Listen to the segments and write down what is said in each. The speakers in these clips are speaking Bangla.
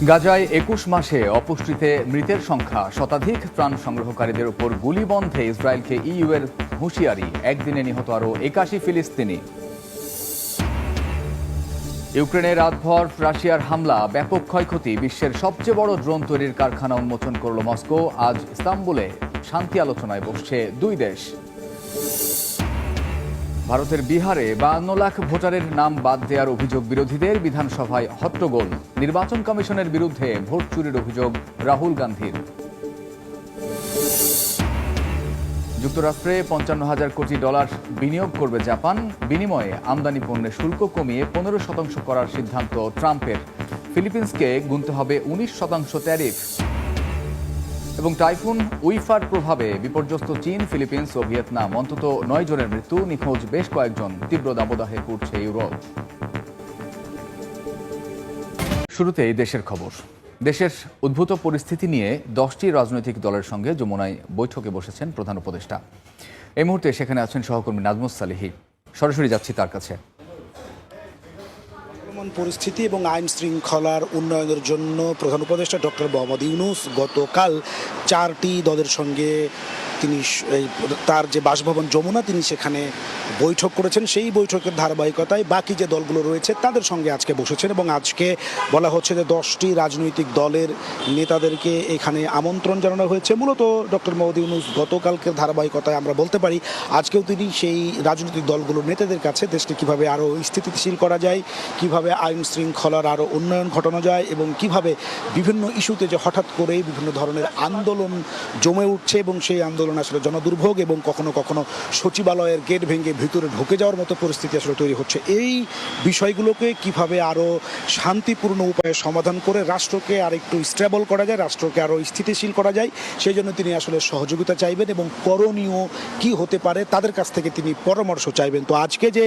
গাজায় ২১ মাসে অপুষ্টিতে মৃতের সংখ্যা শতাধিক। ত্রাণ সংগ্রহকারীদের উপর গুলি বন্ধে ইসরায়েলকে ইইউ এর হুঁশিয়ারি। একদিনে নিহত আরও ৮১ ফিলিস্তিনি। ইউক্রেনে রাতভর রাশিয়ার হামলা, ব্যাপক ক্ষয়ক্ষতি। বিশ্বের সবচেয়ে বড় ড্রোন তৈরির কারখানা উন্মোচন করল মস্কো। আজ ইস্তাম্বুলে শান্তি আলোচনায় বসছে দুই দেশ। ভারতের বিহারে ৫২ লাখ ভোটারের নাম বাদ দেওয়ার অভিযোগ বিরোধীদের। বিধানসভায় হট্টগোল। নির্বাচন কমিশনের বিরুদ্ধে ভোট চুরির অভিযোগ রাহুল গান্ধীর। যুক্তরাষ্ট্রে $৫৫,০০০ কোটি বিনিয়োগ করবে জাপান। বিনিময়ে আমদানি পণ্যের শুল্ক কমিয়ে ১৫% করার সিদ্ধান্ত ট্রাম্পের। ফিলিপিন্সকে গুনতে হবে ১৯% ট্যারিফ। এবং টাইফুন উইফার প্রভাবে বিপর্যস্ত চীন, ফিলিপিন্স ও ভিয়েতনাম। অন্তত ৯ জনের মৃত্যু, নিখোঁজ বেশ কয়েকজন। তীব্র দাবদাহে পড়ছে ইউরোপ। শুরুতেই দেশের খবর। দেশের উদ্ভূত পরিস্থিতি নিয়ে ১০টি রাজনৈতিক দলের সঙ্গে যমুনায় বৈঠকে বসেছেন প্রধান উপদেষ্টা। এই মুহূর্তে সেখানে আছেন সহকর্মী নাজমুস সালিহি। সরাসরি যাচ্ছি তার কাছে। পরিস্থিতি এবং আইন শৃঙ্খলার উন্নয়নের জন্য প্রধান উপদেষ্টা ডক্টর মোহাম্মদ ইউনূস গতকাল 4টি দলের সঙ্গে তিনি তার যে বাসভবন যমুনা তিনি সেখানে বৈঠক করেছেন। সেই বৈঠকের ধারাবাহিকতায় বাকি যে দলগুলো রয়েছে তাদের সঙ্গে আজকে বসেছেন এবং আজকে বলা হচ্ছে যে 10টি রাজনৈতিক দলের নেতাদেরকে এখানে আমন্ত্রণ জানানো হয়েছে। মূলত ডক্টর মোহাম্মদ ইউনূস গতকালকের ধারাবাহিকতায় আমরা বলতে পারি আজকেও তিনি সেই রাজনৈতিক দলগুলোর নেতাদের কাছে দেশকে কীভাবে আরও স্থিতিশীল করা যায়, কীভাবে আইন শৃঙ্খলার আরও উন্নয়ন ঘটানো যায় এবং কিভাবে বিভিন্ন ইস্যুতে যে হঠাৎ করেই বিভিন্ন ধরনের আন্দোলন জমে উঠছে এবং সেই আন্দোলন আসলে জনদুর্ভোগ এবং কখনো কখনো সচিবালয়ের গেট ভেঙে ভিতরে ঢুকে যাওয়ার মতো পরিস্থিতি আসলে তৈরি হচ্ছে। এই বিষয়গুলোকে কিভাবে আরও শান্তিপূর্ণ উপায়ে সমাধান করে রাষ্ট্রকে আর একটু স্টেবল করা যায়, রাষ্ট্রকে আরও স্থিতিশীল করা যায়, সেই জন্য তিনি আসলে সহযোগিতা চাইবেন এবং করণীয় কি হতে পারে তাদের কাছ থেকে তিনি পরামর্শ চাইবেন। তো আজকে যে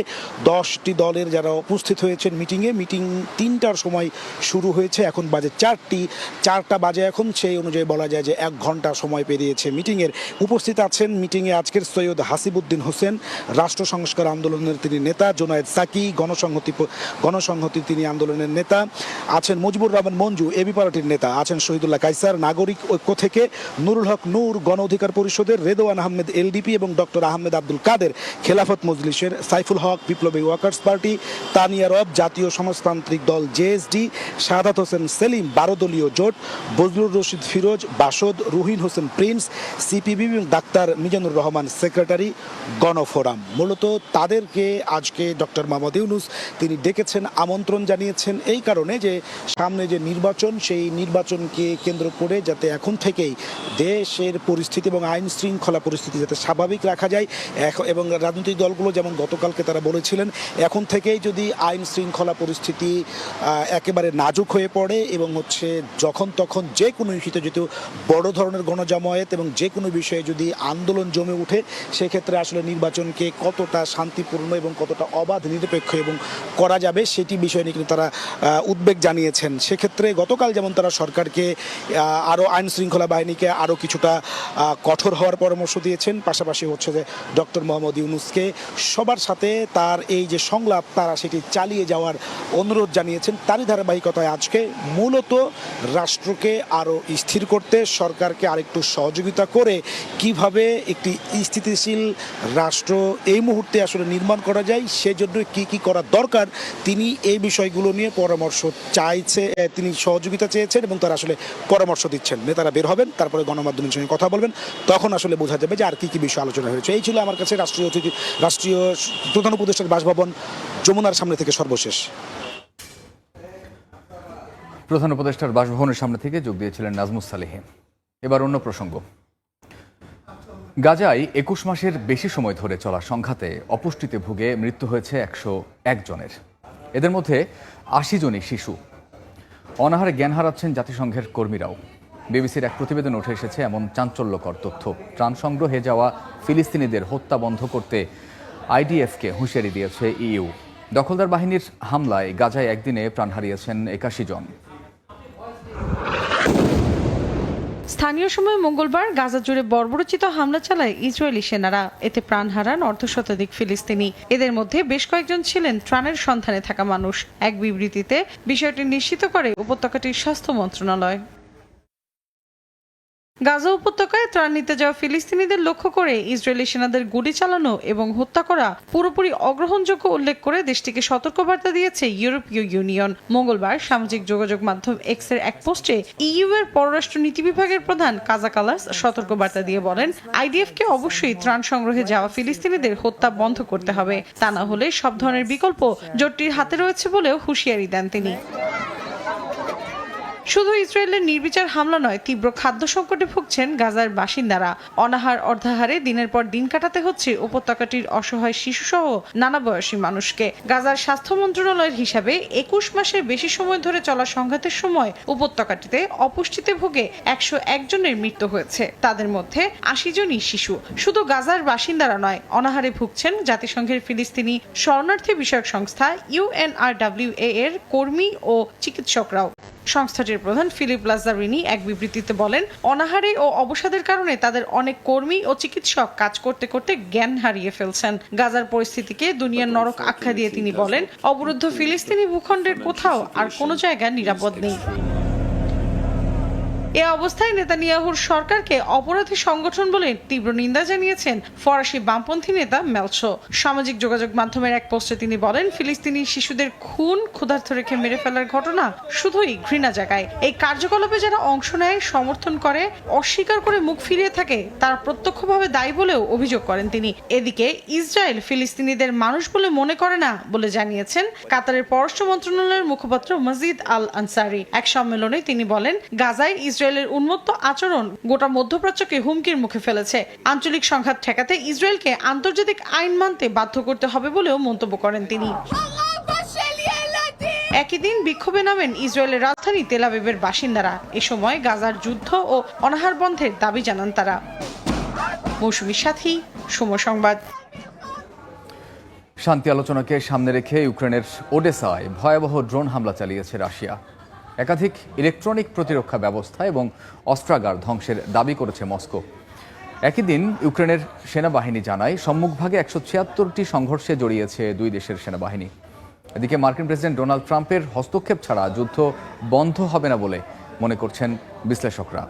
10টি দলের যারা উপস্থিত হয়েছেন মিটিং 3টার সময় শুরু হয়েছে, এখন বাজে 4টা বাজে এখন। সেই অনুযায়ী বলা যায় যে 1 ঘন্টা সময় পেরিয়েছে মিটিংয়ের। উপস্থিত আছেন মিটিংয়ে আজকের সৈয়দ হাসিবুদ্দিন হোসেন, রাষ্ট্র সংস্কার আন্দোলনের তিনি নেতা। জোনায়েদ সাকি, গণসংহতি তিনি আন্দোলনের নেতা। আছেন মুজিবুর রহমান মঞ্জু, এবি পার্টির নেতা। আছেন শহীদুল্লাহ কায়সার, নাগরিক ঐক্য থেকে। নুরুল হক নূর, গণ অধিকার পরিষদের। রেদওয়ান আহমেদ, এলডিপি এবং ডক্টর আহমেদ আব্দুল কাদের, খেলাফত মজলিসের। সাইফুল হক, বিপ্লবী ওয়ার্কার্স পার্টি। তানিয়া রব, জাতীয় সমাজতান্ত্রিক দল জেএসডি। শাহাদাত হোসেন সেলিম, 12 দলীয় জোট। বজলুর রশিদ ফিরোজ, বাসদ। রুহিন হোসেন প্রিন্স, সিপিবি এবং ডাক্তার মিজানুর রহমান, সেক্রেটারি, গণফোরাম। মূলত তাদেরকে আজকে ডক্টর মোহাম্মদ ইউনূস তিনি ডেকেছেন, আমন্ত্রণ জানিয়েছেন এই কারণে যে সামনে যে নির্বাচন, সেই নির্বাচনকে কেন্দ্র করে যাতে এখন থেকেই দেশের পরিস্থিতি এবং আইন শৃঙ্খলা পরিস্থিতি যাতে স্বাভাবিক রাখা যায় এবং রাজনৈতিক দলগুলো যেমন গতকালকে তারা বলেছিলেন এখন থেকেই যদি আইন শৃঙ্খলা পরিস্থিতি একেবারে নাজুক হয়ে পড়ে এবং যখন তখন যে কোনো ইস্যুতে যেহেতু বড় ধরনের গণজামায়াত এবং যে কোনো বিষয়ে যদি আন্দোলন জমে ওঠে সেক্ষেত্রে আসলে নির্বাচনকে কতটা শান্তিপূর্ণ এবং কতটা অবাধ নিরপেক্ষ এবং করা যাবে সেটি বিষয় নিয়ে কিন্তু তারা উদ্বেগ জানিয়েছেন। সেক্ষেত্রে গতকাল যেমন তারা সরকারকে আরও আইন শৃঙ্খলা বাহিনীকে আরও কিছুটা কঠোর হওয়ার পরামর্শ দিয়েছেন, পাশাপাশি যে ডক্টর মোহাম্মদ ইউনূসকে সবার সাথে তার এই যে সংলাপ তারা সেটি চালিয়ে যাওয়ার অনুরোধ জানিয়েছেন। তারই ধারাবাহিকতায় আজকে মূলত রাষ্ট্রকে আরও স্থির করতে, সরকারকে আরেকটু সহযোগিতা করে কিভাবে একটি স্থিতিশীল রাষ্ট্র এই মুহূর্তে আসলে নির্মাণ করা যায়, সেজন্য কি করা দরকার তিনি এই বিষয়গুলো নিয়ে পরামর্শ তিনি সহযোগিতা চেয়েছেন এবং তারা আসলে পরামর্শ দিচ্ছেন। নেতারা বের হবেন, তারপরে গণমাধ্যমের সঙ্গে কথা বলবেন, তখন আসলে বোঝা যাবে যে আর কি বিষয় আলোচনা হয়েছে। এই ছিল আমার কাছে রাষ্ট্রীয় প্রধান উপদেষ্টার বাসভবন যমুনার সামনে থেকে সর্বশেষ। প্রধান উপদেষ্টার বাসভবনের সামনে থেকে যোগ দিয়েছিলেন নাজমুস সালিহি। এবার অন্য প্রসঙ্গ। গাজায় ২১ মাসের বেশি সময় ধরে চলা সংঘাতে অপুষ্টিতে ভুগে মৃত্যু হয়েছে ১০১ জনের। এদের মধ্যে ৮০ জনই শিশু। অনাহারে জ্ঞান হারাচ্ছেন জাতিসংঘের কর্মীরাও। বিবিসির এক প্রতিবেদনে উঠে এসেছে এমন চাঞ্চল্যকর তথ্য। ত্রাণ সংগ্রহে যাওয়া ফিলিস্তিনিদের হত্যা বন্ধ করতে আইডিএফকে হুঁশিয়ারি দিয়েছে ইইউ। দখলদার বাহিনীর হামলায় গাজায় একদিনে প্রাণ হারিয়েছেন ৮১ জন। স্থানীয় সময় মঙ্গলবার গাজা জুড়ে বর্বরোচিত হামলা চালায় ইসরায়েলি সেনারা। এতে প্রাণ হারান অর্ধশতাধিক ফিলিস্তিনি। এদের মধ্যে বেশ কয়েকজন ছিলেন ত্রাণের সন্ধানে থাকা মানুষ। এক বিবৃতিতে বিষয়টি নিশ্চিত করে উপত্যকাটির স্বাস্থ্য মন্ত্রণালয়। গাজা উপত্যকায় ত্রাণ নিতে যাওয়া ফিলিস্তিনিদের লক্ষ্য করে ইসরায়েলি সেনাদের গুলি চালানো এবং হত্যা করা পুরোপুরি অগ্রহণযোগ্য উল্লেখ করে দেশটিকে সতর্কবার্তা দিয়েছে ইউরোপীয় ইউনিয়ন। মঙ্গলবার সামাজিক যোগাযোগ মাধ্যম এক্স এর এক পোস্টে ইইউ এর পররাষ্ট্র নীতি বিভাগের প্রধান কাজা কালাস সতর্কবার্তা দিয়ে বলেন, আইডিএফকে অবশ্যই ত্রাণ সংগ্রহে যাওয়া ফিলিস্তিনিদের হত্যা বন্ধ করতে হবে, তা না হলে সব ধরনের বিকল্প জোটটির হাতে রয়েছে বলেও হুঁশিয়ারি দেন তিনি। শুধু ইসরায়েলের নির্বিচার হামলা নয়, তীব্র খাদ্য সংকটে ভুগছেন গাজার বাসিন্দারা। অনাহার অর্ধাহারে দিনের পর দিন কাটাতে হচ্ছে উপত্যকাটির অসহায় শিশুসহ নানা বয়সী মানুষকে। গাজার স্বাস্থ্য মন্ত্রণালয়ের হিসাবে 21 মাসের বেশি সময় ধরে চলা সংঘাতের সময় উপত্যকাটিতে অপুষ্টিতে ভুগে 101 জনের মৃত্যু হয়েছে। তাদের মধ্যে 80 জনই শিশু। শুধু গাজার বাসিন্দারা নয়, অনাহারে ভুগছেন জাতিসংঘের ফিলিস্তিনি শরণার্থী বিষয়ক সংস্থা UNRWA এর কর্মী ও চিকিৎসকরাও। সংস্থাটির প্রধান ফিলিপ লাজারিনি এক বিবৃতিতে বলেন, অনাহারে ও অবসাদের কারণে তাদের অনেক কর্মী ও চিকিৎসক কাজ করতে করতে জ্ঞান হারিয়ে ফেলছেন। গাজার পরিস্থিতিকে দুনিয়ার নরক আখ্যা দিয়ে তিনি বলেন, অবরুদ্ধ ফিলিস্তিনি ভূখণ্ডের কোথাও আর কোনো জায়গা নিরাপদ নেই। এ অবস্থায় নেতানিয়াহুর সরকারকে অপরাধী সংগঠন বলে তীব্র নিন্দা জানিয়েছেন ফরাসি বামপন্থী নেতা মেলছো। সামাজিক যোগাযোগ মাধ্যমের এক পোস্টে তিনি বলেন, ফিলিস্তিনি শিশুদের খুন, ক্ষুধার্ত রেখে মেরে ফেলার ঘটনা শুধুই ঘৃণা জাগায়। এই কার্যকলাপে যারা অংশ নেয়, সমর্থন করে, অস্বীকার করে মুখ ফিরিয়ে থাকে, তারা প্রত্যক্ষভাবে দায়ী বলেও অভিযোগ করেন তিনি। এদিকে ইসরায়েল ফিলিস্তিনিদের মানুষ বলে মনে করে না বলে জানিয়েছেন কাতারের পররাষ্ট্র মন্ত্রণালয়ের মুখপাত্র মজিদ আল আনসারি। এক সম্মেলনে তিনি বলেন, গাজায় ইসরায়েলের উন্মত্ত আচরণ গোটা মধ্যপ্রাচ্যকে হুমকির মুখে ফেলেছে। আঞ্চলিক সংঘাত ঠেকাতে ইসরায়েলকে আন্তর্জাতিক আইন মানতে বাধ্য করতে হবে বলেও মন্তব্য করেন তিনি। একই দিন বিক্ষোভে নামেন ইসরায়েলের রাজধানী তেল আবিবের বাসিন্দারা। এ সময় গাজার যুদ্ধ ও অনাহার বন্ধের দাবি জানান তারা। মৌসুমীর সাথী, সময় সংবাদ। শান্তি আলোচনাকে সামনে রেখে ইউক্রেনের ওডেসায় ভয়াবহ ড্রোন হামলা চালিয়েছে রাশিয়া। একাধিক ইলেকট্রনিক প্রতিরক্ষা ব্যবস্থা এবং অস্ত্রাগার ধ্বংসের দাবি করেছে মস্কো। একই দিন ইউক্রেনের সেনাবাহিনী জানায়, সম্মুখভাগে 176টি সংঘর্ষে জড়িয়েছে দুই দেশের সেনাবাহিনী। এদিকে মার্কিন প্রেসিডেন্ট ডোনাল্ড ট্রাম্পের হস্তক্ষেপ ছাড়া যুদ্ধ বন্ধ হবে না বলে মনে করছেন বিশ্লেষকরা।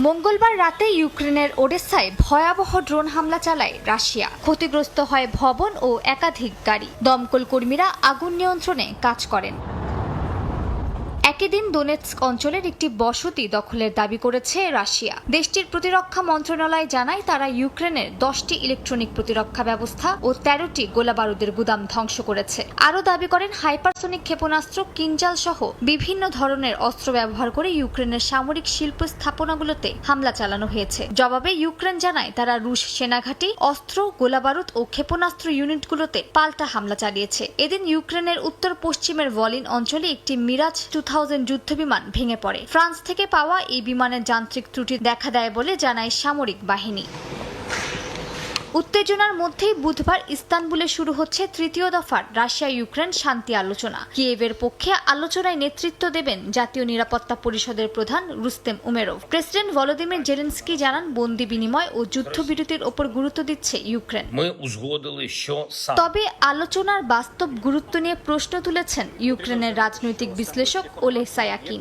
মঙ্গলবার রাতে ইউক্রেনের ওডেসায় ভয়াবহ ড্রোন হামলা চালায় রাশিয়া। ক্ষতিগ্রস্ত হয় ভবন ও একাধিক গাড়ি। দমকল কর্মীরা আগুন নিয়ন্ত্রণে কাজ করেন। একই দিন দোনেৎস্ক অঞ্চলের একটি বসতি দখলের দাবি করেছে রাশিয়া। দেশটির প্রতিরক্ষা মন্ত্রণালয় জানায়, তারা ইউক্রেনের 10টি ইলেকট্রনিক প্রতিরক্ষা ব্যবস্থা ও 13টি গোলাবারুদের গুদাম ধ্বংস করেছে। আরও দাবি করেন, হাইপারসোনিক ক্ষেপণাস্ত্র, কিনজাল সহ বিভিন্ন ধরনের অস্ত্র ব্যবহার করে ইউক্রেনের সামরিক শিল্প স্থাপনাগুলোতে হামলা চালানো হয়েছে। জবাবে ইউক্রেন জানায়, তারা রুশ সেনাঘাঁটি, অস্ত্র, গোলাবারুদ ও ক্ষেপণাস্ত্র ইউনিটগুলোতে পাল্টা হামলা চালিয়েছে। এদিন ইউক্রেনের উত্তর পশ্চিমের ভলিন অঞ্চলে একটি মিরাজ 2000 যুদ্ধবিমান ভেঙে পড়ে। ফ্রান্স থেকে পাওয়া এই বিমানের যান্ত্রিক ত্রুটি দেখা দেয় বলে জানায় সামরিক বাহিনী। উত্তেজনার মধ্যেই বুধবার ইস্তানবুলে শুরু হচ্ছে তৃতীয় দফার রাশিয়া ইউক্রেন শান্তি আলোচনা। কিয়েভের পক্ষে আলোচনায় নেতৃত্ব দেবেন জাতীয় নিরাপত্তা পরিষদের প্রধান Rustem Umerov. President Volodymyr Zelensky জানান, বন্দি বিনিময় ও যুদ্ধবিরতির ওপর গুরুত্ব দিচ্ছে ইউক্রেন। তবে আলোচনার বাস্তব গুরুত্ব নিয়ে প্রশ্ন তুলেছেন ইউক্রেনের রাজনৈতিক বিশ্লেষক ওলেহ সায়াকিন।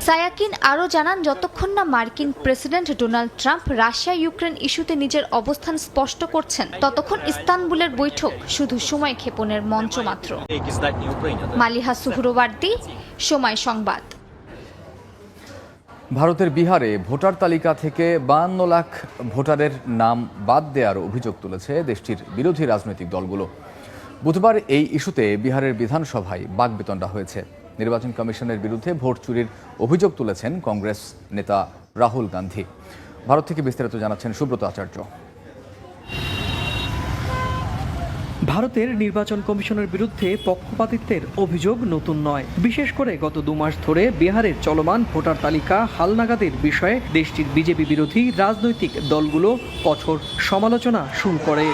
সায়াকিন আরও জানান, যতক্ষণ না মার্কিন president Donald Trump Russia Ukraine ইস্যুতে নিজের অবস্থান স্পষ্ট করছেন, ততক্ষণ ইস্তানবুলের বৈঠক শুধু সময় ক্ষেপণের মঞ্চ মাত্র। মালিহা সুহরওয়ার্দী, সময় সংবাদ। ভারতের বিহারে ভোটার তালিকা থেকে 52 লাখ ভোটারের নাম বাদ দেওয়ার অভিযোগ তুলেছে দেশটির বিরোধী রাজনৈতিক দলগুলো। বুধবার এই ইস্যুতে বিহারের বিধানসভায় বাকবিতণ্ডা হয়েছে। নির্বাচন কমিশনের বিরুদ্ধে ভোট চুরির অভিযোগ তুলেছেন কংগ্রেস নেতা রাহুল গান্ধী। ভারত থেকে বিস্তারিত জানাচ্ছেন সুব্রত আচার্য। ভারতের নির্বাচন কমিশনের বিরুদ্ধে পক্ষপাতিত্বের অভিযোগ নতুন নয়। বিশেষ করে গত 2 মাস ধরে বিহারের চলমান ভোটার তালিকা হালনাগাদের বিষয়ে দেশটির বিজেপি বিরোধী রাজনৈতিক দলগুলো কঠোর সমালোচনা শুরু করে।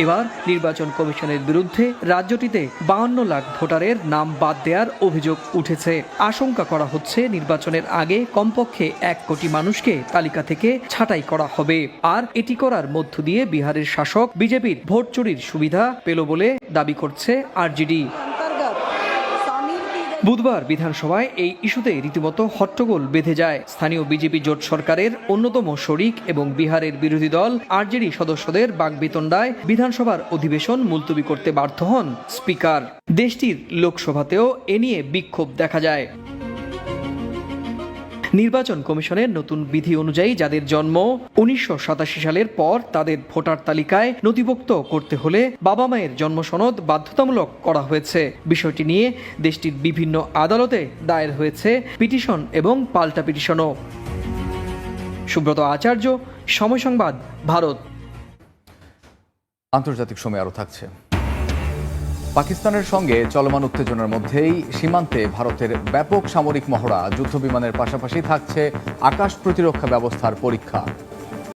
এবার নির্বাচন কমিশনের বিরুদ্ধে রাজ্যটিতে 52 লাখ ভোটারের নাম বাদ দেওয়ার অভিযোগ উঠেছে। আশঙ্কা করা হচ্ছে নির্বাচনের আগে কমপক্ষে 1 কোটি মানুষকে তালিকা থেকে ছাঁটাই করা হবে। আর এটি করার মধ্য দিয়ে বিহারের শাসক বিজেপির ভোট চুরির সুবিধা পেল বলে দাবি করছে আরজেডি। বুধবার বিধানসভায় এই ইস্যুতে রীতিমতো হট্টগোল বেঁধে যায়। স্থানীয় বিজেপি জোট সরকারের অন্যতম শরিক এবং বিহারের বিরোধী দল আরজেডি সদস্যদের বাকবিতণ্ডায় বিধানসভার অধিবেশন মুলতবি করতে বাধ্য হন স্পিকার। দেশটির লোকসভাতেও এ নিয়ে বিক্ষোভ দেখা যায়। নির্বাচন কমিশনের নতুন বিধি অনুযায়ী যাদের জন্ম 1987 সালের পর তাদের ভোটার তালিকায় নথিভুক্ত করতে হলে বাবা মায়ের জন্ম সনদ বাধ্যতামূলক করা হয়েছে। বিষয়টি নিয়ে দেশটির বিভিন্ন আদালতে দায়ের হয়েছে পিটিশন এবং পাল্টা পিটিশনও। সুব্রত আচার্য, সময় সংবাদ, ভারত। আন্তর্জাতিক সময় আরও থাকছে। পাকিস্তানের সঙ্গে চলমান উত্তেজনার মধ্যেই সীমান্তে ভারতের ব্যাপক সামরিক মহড়া, যুদ্ধবিমানের পাশাপাশি থাকছে আকাশ প্রতিরক্ষা ব্যবস্থার পরীক্ষা।